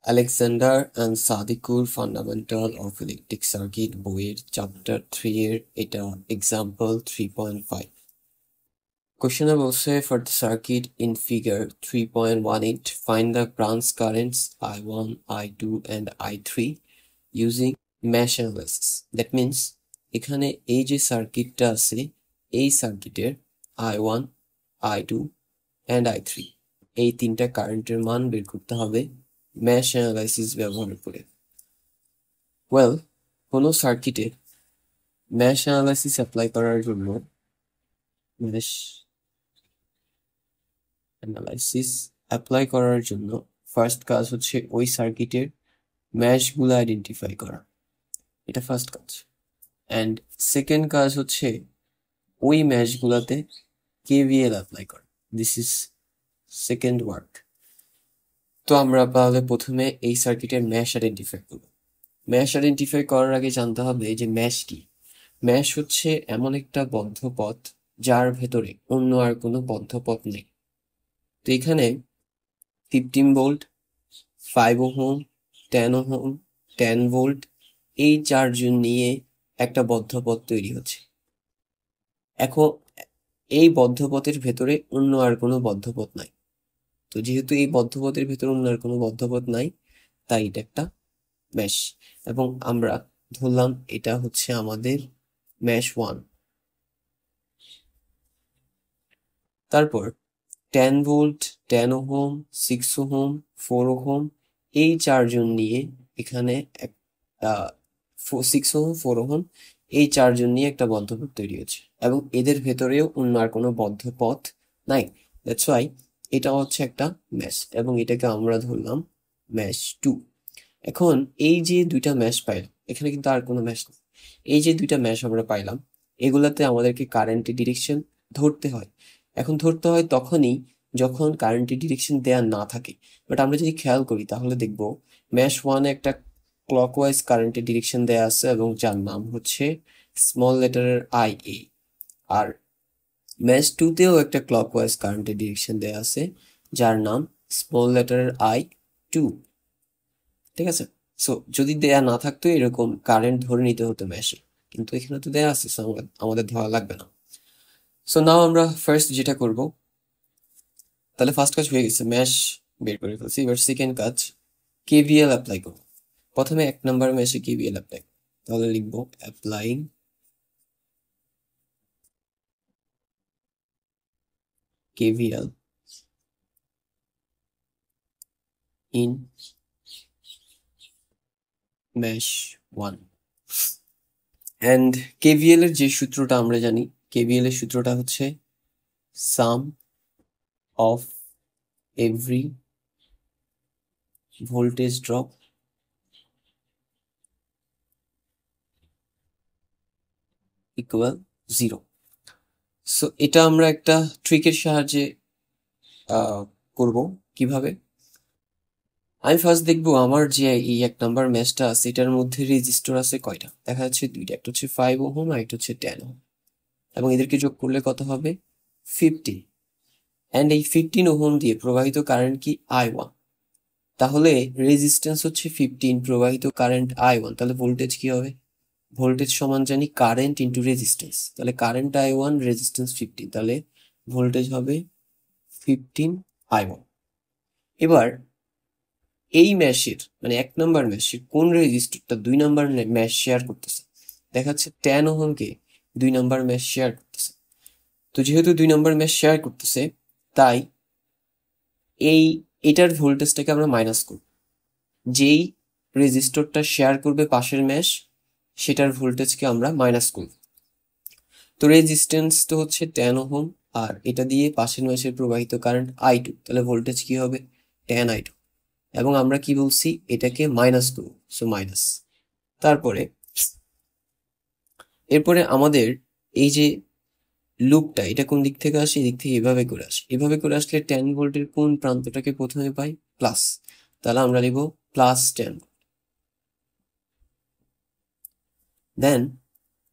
Alexander and Sadiqur fundamental of electric circuit বইয়ের chapter 3 এর এটা এক্সাম্পল 3.5। কোশ্চেনে বলছে for the circuit in figure 3.18 find the branch currents I1, I2 and I3 using mesh analysis. That means এখানে এই যে সার্কিটটা আছে এই সার্কিটের I1, I2 and I3 এই তিনটা কারেন্টের মান বের করতে হবে মেশ অ্যানালাইসিস ব্যবহার করে। ওয়েল, কোনো সার্কিটে মেশ অ্যানালাইসিস অ্যাপ্লাই করার জন্য মেশ অ্যানালাইসিস অ্যাপ্লাই করার জন্য ফার্স্ট কাজ হচ্ছে ওই সার্কিটের ম্যাশগুলো আইডেন্টিফাই করা, এটা ফার্স্ট কাজ। অ্যান্ড সেকেন্ড কাজ হচ্ছে ওই ম্যাশগুলোতে কেভিএল অ্যাপ্লাই করা, দিস ইজ সেকেন্ড ওয়ার্ক। তো আমরা তাহলে প্রথমে এই সার্কিটের ম্যাশ আইডেন্টিফাই করব। ম্যাশ আইডেন্টিফাই করার আগে জানতে হবে যে ম্যাশ কি। ম্যাশ হচ্ছে এমন একটা বদ্ধ পথ যার ভেতরে অন্য আর কোনো বদ্ধ পথ নেই। তো এখানে 15 ভোল্ট, 5 ওহম, 10 ওহম, 10 ভোল্ট এই চারজন নিয়ে একটা বদ্ধ পথ তৈরি হচ্ছে। এখন এই বদ্ধ পথের ভেতরে অন্য আর কোনো বদ্ধ পথ নাই। তো যেহেতু এই বদ্ধ পথের ভেতরে অন্য আর কোনো বদ্ধ পথ নাই, তাই এটা একটা ম্যাশ। এবং আমরা ধরলাম এটা হচ্ছে আমাদের ম্যাশ 1। তারপর 10 ভোল্ট, 10 ওহম, 6 ওহম, 4 ওহম এই চারজন নিয়ে এখানে 6 ওহম, 4 ওহম এই চারজন নিয়ে একটা বদ্ধ পথ তৈরি হচ্ছে এবং এদের ভেতরেও অন্য আর কোনো বদ্ধ পথ নাই। দ্যাটস ওয়াই এটা হচ্ছে একটা ম্যাশ এবং এটাকে আমরা ধরলাম ম্যাশ 2। এখন এই যে দুইটা ম্যাশ পাইলাম, এখানে কিন্তু আর কোনো ম্যাশ নেই। এই যে দুইটা ম্যাশ আমরা পাইলাম এগুলাতে আমাদেরকে কারেন্টের ডিরেকশন ধরতে হয়। এখন ধরতে হয় তখনই যখন কারেন্টের ডিরেকশন দেয়া না থাকে। বাট আমরা যদি খেয়াল করি তাহলে দেখব ম্যাশ 1 একটা ক্লকওয়াইজ কারেন্টের ডিরেকশন দেয়া আছে এবং যার নাম হচ্ছে স্মল লেটারের IA। আর ম্যাশ 2তেও একটা ক্লকওয়াইজ কারেন্টের ডিরেকশন দেয়া আছে যার নাম স্মল লেটারের I2। ঠিক আছে। সো যদি দেয়া না থাকতো এরকম কারেন্ট ধরে নিতে হতো ম্যাশে, কিন্তু এখানে তো দেয়া আছে, so আমাদের ধরা লাগবে না। সো নাও আমরা ফার্স্ট যেটা করব, তাহলে ফার্স্ট কাজ হয়ে গেছে, ম্যাশ বের করে ফেলছি। এবার সেকেন্ড কাজ কেভিএল অ্যাপ্লাই করব। প্রথমে 1 নাম্বার ম্যাশে কেভিএল অ্যাপ্লাই, তাহলে লিখবো applying KVL in mesh 1। And KVL এর যে সূত্রটা আমরা জানি, কেভিএল এর সূত্রটা হচ্ছে sum of every voltage drop equal 0। So এটা আমরা একটা ট্রিকের সাহায্যে করব। কিভাবে? আমি ফার্স্ট দেখবো আমার যে এই 1 নাম্বার ম্যাচটা আছে এটার মধ্যে রেজিস্টর আছে কয়টা। দেখা যাচ্ছে দুইটা, একটা হচ্ছে 5 ওহম আর একটা হচ্ছে 10 ওহম, এবং এদেরকে যোগ করলে কত হবে 15। অ্যান্ড এই 15 ওহম দিয়ে প্রবাহিত কারেন্ট কি I1। তাহলে রেজিস্ট্যান্স হচ্ছে 15, প্রবাহিত কারেন্ট I1, তাহলে ভোল্টেজ কি হবে? ভোল্টেজ সমান জানি কারেন্ট ইন্টু রেজিস্ট্যান্স, তাহলে কারেন্ট I1, রেজিস্ট্যান্স 15, তাহলে ভোল্টেজ হবে 15I1। এবার এই ম্যাশের মানে 1 নাম্বার ম্যাশের কোন রেজিস্টরটা 2 নাম্বার ম্যাশ শেয়ার করতেছে? দেখাচ্ছে 10 ওহমকে 2 নাম্বার ম্যাশ শেয়ার করতেছে। তো যেহেতু 2 নাম্বার ম্যাশ শেয়ার করতেছে, তাই এটার ভোল্টেজটাকে আমরা মাইনাস করব। যেই রেজিস্টরটা শেয়ার করবে পাশের ম্যাশ সেটার ভোল্টেজকে আমরা মাইনাস করব। তো রেজিস্ট্যান্স তো হচ্ছে 10 ওহম আর এটা দিয়ে পাশের ম্যাশের প্রবাহিত কারেন্ট I2, তাহলে ভোল্টেজ কি হবে 10I2। এবং আমরা কি বলছি এটাকে মাইনাস করব, সো মাইনাস। তারপরে এরপরে আমাদের এই যে লুপটা এটা কোন দিক থেকে আসে? এদিক থেকে এভাবে করে আসে। এভাবে করে আসলে 10 ভোল্টের কোন প্রান্তটাকে প্রথমে পাই? প্লাস, তাহলে আমরা লিখব +10। দেন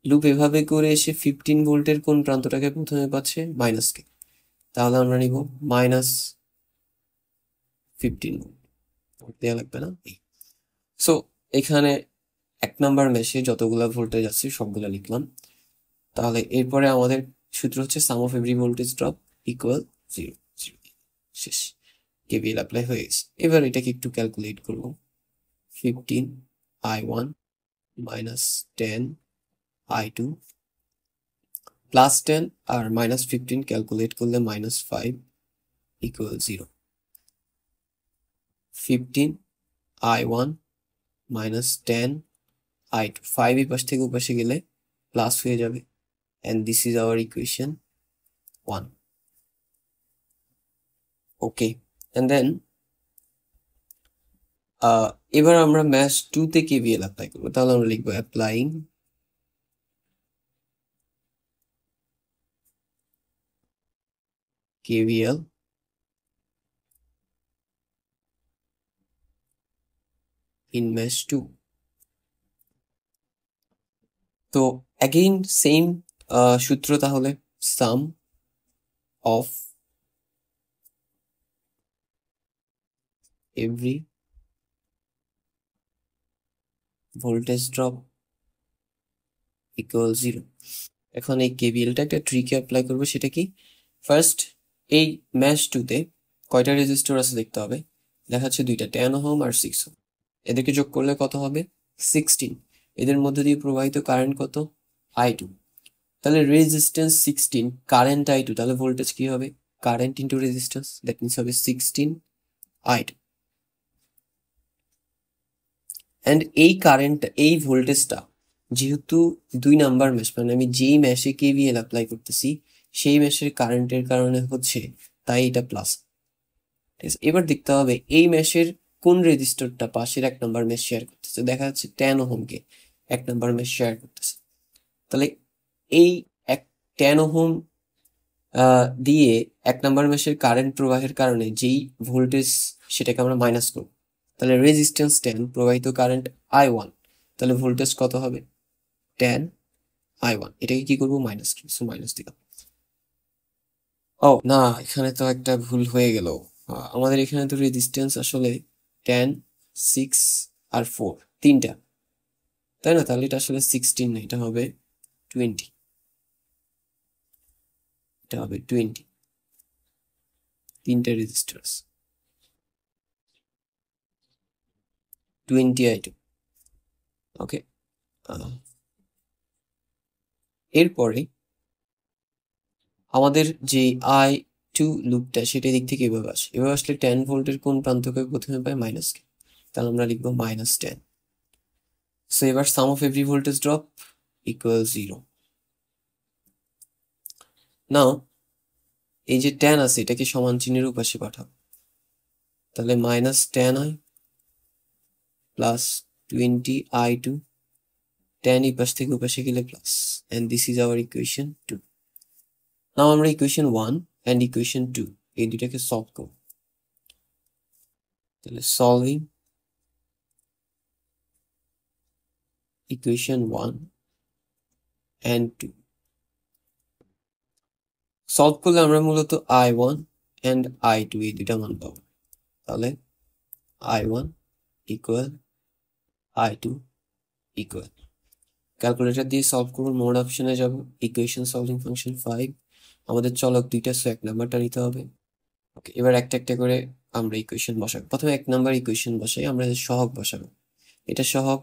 লুপ এভাবে করে এসে 15 ভোল্টের কোন প্রান্তটাকে প্রথমে পাচ্ছে? মাইনাসকে, তাহলে আমরা নিব -15 ভোল্ট। দেওয়া লাগবে না। সো এখানে 1 নাম্বার মেশে যতগুলা ভোল্টেজ আছে সবগুলা লিখলাম। তাহলে এরপরে আমাদের সূত্র হচ্ছে sum of every voltage drop equal 0 0 শেষ। কেভিএল অ্যাপ্লাই হয়ে গেছে। এবার এটাকে একটু ক্যালকুলেট করব। 15 I1 minus 10 I2 প্লাস 10 আর মাইনাস 15 ক্যালকুলেট করলে -5 ইকুয়াল 0। 15 I1 minus 10 I2, 5 এই পাশ থেকে ওপাশে গেলে প্লাস হয়ে যাবে, and this is our equation 1. Okay, and then এবার আমরা ম্যাশ 2 তে কেভিএল অ্যাপ্লাই করবো। তাহলে আমরা লিখবো অ্যাপ্লাইং KVL in mesh 2. তো again সেম সূত্র, তাহলে sum of every voltage drop equal 0. এখন এই কেভিএলটা একটা ট্রিকে অ্যাপ্লাই করবো। সেটা কি, ফার্স্ট এই ম্যাশ 2 তে কয়টা রেজিস্টর আছে দেখতে হবে। দেখাচ্ছে দুইটা, 10 ওহম আর 6 ওহম। এদেরকে যোগ করলে কত হবে, 16। এদের মধ্যে দিয়ে প্রবাহিত কারেন্ট কত, I2। তাহলে রেজিস্ট্যান্স 16, কারেন্ট I2, তাহলে ভোল্টেজ কি হবে, current into resistance, that means হবে 16 I2। অ্যান্ড এই কারেন্ট, এই ভোল্টেজটা যেহেতু 2 নাম্বার ম্যাশ, মানে আমি যেই ম্যাশে কেভিএল অ্যাপ্লাই করতেছি সেই ম্যাশের কারেন্টের কারণে হচ্ছে, তাই এটা প্লাস। ঠিক আছে, এবার দেখতে হবে এই ম্যাশের কোন রেজিস্টরটা পাশের 1 নাম্বার ম্যাশ শেয়ার করতেছে। দেখা যাচ্ছে 10 ওহমকে 1 নাম্বার ম্যাশ শেয়ার করতেছে। তাহলে এই 10 ওহম দিয়ে 1 নাম্বার ম্যাশের কারেন্ট প্রবাহের কারণে যেই ভোল্টেজ, সেটাকে আমরা মাইনাস করব। তাহলে রেজিস্ট্যান্স 10, প্রবাহিত কারেন্ট I1, তাহলে ভোল্টেজ কত হবে, 10 I1। এটাকে কি করবো, মাইনাস, সো মাইনাস দিলাম। ও না, এখানে তো একটা ভুল হয়ে গেল। আমাদের এখানে তো রেজিস্ট্যান্স আসলে 10, 6 আর 4, তিনটা, তাই না? তাহলে এটা আসলে 16 না, এটা হবে 20। এটা হবে 20, তিনটা রেজিস্ট্যান্স 20 I2। ওকে, এরপরে আমাদের যে I2 লুপটা, সেটা দিক থেকে এভাবে আসে। এভাবে আসলে 10 ভোল্টের কোন প্রান্তকে প্রথমে পাই, -কে, তাহলে আমরা লিখবো -10। সো এবার sum of every voltage drop equal 0। Now এই যে 10 আছে, এটাকে সমান চিহ্নের উপাশে পাঠাও। তাহলে -10 হয় প্লাস 20 I2, 10 এই পাশ থেকে উপাশে গেলে plus, and this is our equation 2. নাও আমরা ইকুয়েশন 1 and ইকুয়েশন 2 এই দুটাকে সলভ করব। তাহলে সলভিং ইকুয়েশন 1 and 2 সলভ করলে আমরা মূলত I1 and I2 এই দুটা মান পাবো। তাহলে I1 equal I2 equal, calculator দিয়ে সলভ করবো, মোড অপশনে যাব, ইকুয়েশন সলভিং ফাংশন 5, আমাদের চলক দুইটা, সো 1 নাম্বারটা নিতে হবে। ওকে, এবার একটা একটা করে আমরা ইকুয়েশন বসাবো। প্রথমে 1 নাম্বার ইকুয়েশন বসাই, আমরা সহগ বসাবো। এটা সহগ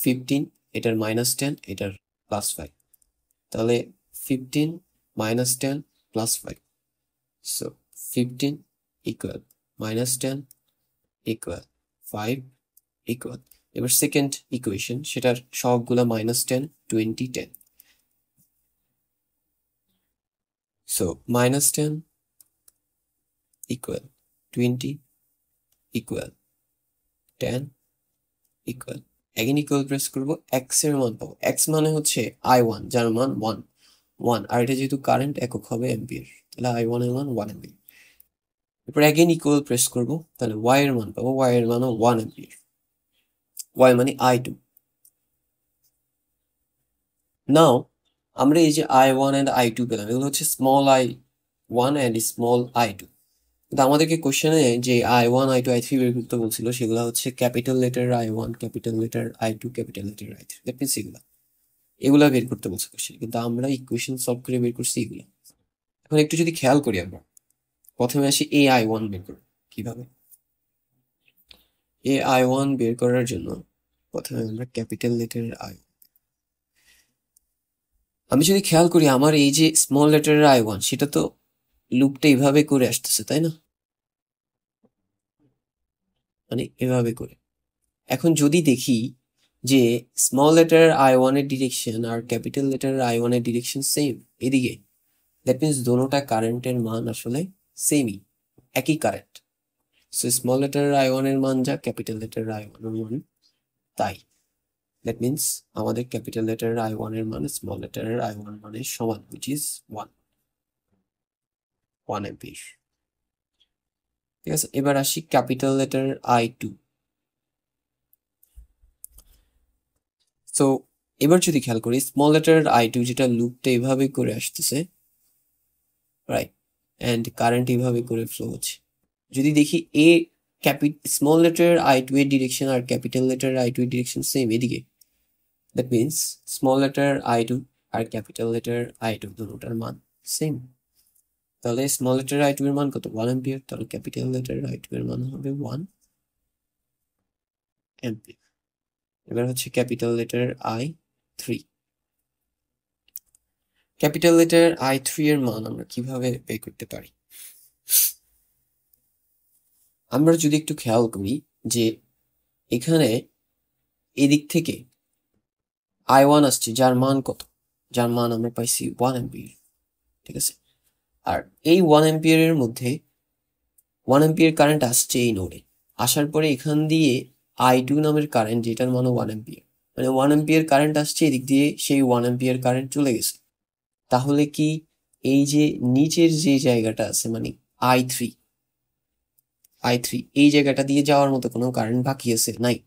15, এটার -10, এটার +5। তাহলে 15 -10 +5, সো 15 ইকুয়াল -10 ইকুয়াল 5 ইকুয়াল। এবার সেকেন্ড ইকুয়েশন, সেটার সহগগুলা -10 20 10, so -10 equal 20 equal 10 equal. Again equal press করবো, x এর মান পাবো। x মানে হচ্ছে I1, যার মান 1, আর এটা যেহেতু কারেন্ট, একক হবে অ্যাম্পিয়ার, তাহলে I1 এর মান 1 অ্যাম্পিয়ার। এরপর এগেন ইকুয়াল প্রেস করবো, তাহলে y এর মান পাবো, y এর মানও 1 অ্যাম্পিয়ার, y মানে I2। নাও আমরা এই যে I1 and I2 পেলাম, এগুলো হচ্ছে small I1 and small I2। কিন্তু আমাদেরকে কোশ্চেনে যে I1 I2 I3 বের করতে বলছিল সেগুলো হচ্ছে capital letter I1 capital letter I2 capital letter I3, that means এগুলা বের করতে বলছে কোশ্চেন, কিন্তু আমরা ইকুয়েশন সলভ করে বের করছি এগুলো। এখন একটু যদি খেয়াল করি, আমরা প্রথমে আসি AI1 বের করব কিভাবে। AI1 বের করার জন্য প্রথমে আমরা ক্যাপিটাল লেটার আমি যদি খেয়াল করি আমার এই যে স্মল লেটারের I1 সেটা তো লুপটা এইভাবে করে আসতেছে, তাই না? মানে এভাবে করে। এখন যদি দেখি যে স্মল লেটার I1 এর ডিরেকশন আর ক্যাপিটাল লেটার I1 এর ডিরেকশন সেম এদিকে, দ্যাট মিনস দোনোটা কারেন্টের মান আসলে সেমই, একই current. So small letter I1 এর মান যা, ক্যাপিটাল লেটার I1 এর মান তাই। দ্যাট মিনস আমাদের ক্যাপিটাল লেটার I1 এর মান স্মল লেটার I1 মানের সমান, হুইচ ইজ 1 অ্যাম্পিয়ার। ঠিক আছে, এবার আসি ক্যাপিটাল লেটার I2। সো এবার যদি খেয়াল করি স্মল লেটার I2 যেটা লুপটা এভাবে করে আসতেছে, রাইট, অ্যান্ড কারেন্ট এভাবে করে ফ্লো হচ্ছে। যদি দেখি স্মল লেটার I2 এর ডিরেকশন আর ক্যাপিটাল লেটার I2 এর ডিরেকশন সেম এদিকে, that means small letter I2 আর ক্যাপিটাল লেটার I2 দুটোটার মান সেম। তাহলে স্মল লেটার I2 এর মান কত? 1 অ্যাম্পিয়ার। তাহলে ক্যাপিটাল লেটার I2 এর মান হবে 1 অ্যাম্পিয়ার। এবার হচ্ছে capital letter I3। Capital letter I3 এর মান আমরা কিভাবে বের করতে পারি? আমরা যদি একটু খেয়াল করি যে এখানে এদিক থেকে I1 আসছে, যার মান কত? যার মান আমরা পাইছি 1 অ্যাম্পিয়ার। ঠিক আছে, আর এই 1 অ্যাম্পিয়ারের মধ্যে 1 অ্যাম্পিয়ার কারেন্ট আসছে এই নোডে, আসার পরে এখান দিয়ে I2 নামের কারেন্ট যেটার মান 1 অ্যাম্পিয়ার, মানে 1 অ্যাম্পিয়ার কারেন্ট আসছে এদিক দিয়ে, সেই 1 অ্যাম্পিয়ার কারেন্ট চলে গেছে। তাহলে কি এই যে নিচের যে জায়গাটা আছে মানে I3 এই জায়গাটা দিয়ে যাওয়ার মতো কোনো কারেন্ট বাকি আছে? নাই,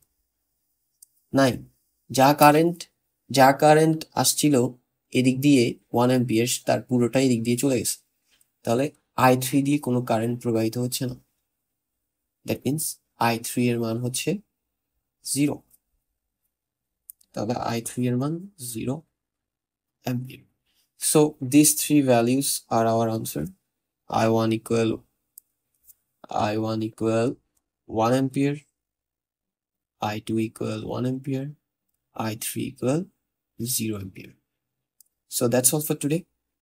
নাই। যা কারেন্ট আসছিল এদিক দিয়ে 1 অ্যাম্পিয়ার, তার পুরোটাই এদিক দিয়ে চলে গেছে। তাহলে I3 দিয়ে কোনো কারেন্ট প্রবাহিত হচ্ছে না, দ্যাট মিনস I3 এর মান হচ্ছে 0। তাহলে I3 এর মান 0 ampere. So these three values are our answer. I1 equal 1 ampere, I2 equal 1 ampere, I3 equal 0 ampere. So that's all for today.